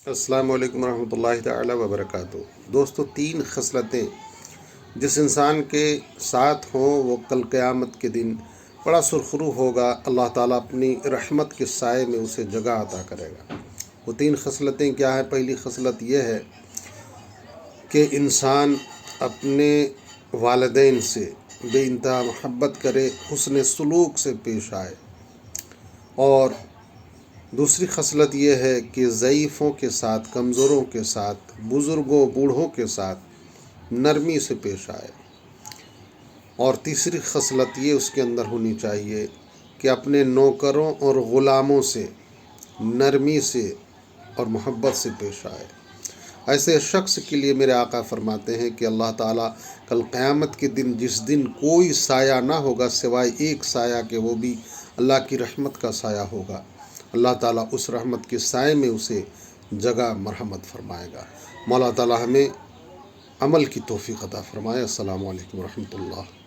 السلام علیکم ورحمۃ اللہ تعالی وبرکاتہ۔ دوستو، تین خصلتیں جس انسان کے ساتھ ہوں وہ کل قیامت کے دن بڑا سرخرو ہوگا، اللہ تعالیٰ اپنی رحمت کے سائے میں اسے جگہ عطا کرے گا۔ وہ تین خصلتیں کیا ہیں؟ پہلی خصلت یہ ہے کہ انسان اپنے والدین سے بے انتہا محبت کرے، حسن سلوک سے پیش آئے، اور دوسری خصلت یہ ہے کہ ضعیفوں کے ساتھ، کمزوروں کے ساتھ، بزرگوں بوڑھوں کے ساتھ نرمی سے پیش آئے، اور تیسری خصلت یہ اس کے اندر ہونی چاہیے کہ اپنے نوکروں اور غلاموں سے نرمی سے اور محبت سے پیش آئے۔ ایسے شخص کے لیے میرے آقا فرماتے ہیں کہ اللہ تعالیٰ کل قیامت کے دن، جس دن کوئی سایہ نہ ہوگا سوائے ایک سایہ کے، وہ بھی اللہ کی رحمت کا سایہ ہوگا، اللہ تعالیٰ اس رحمت کے سائے میں اسے جگہ مرحمت فرمائے گا۔ مولا تعالیٰ ہمیں عمل کی توفیق عطا فرمائے۔ السلام علیکم ورحمۃ اللہ۔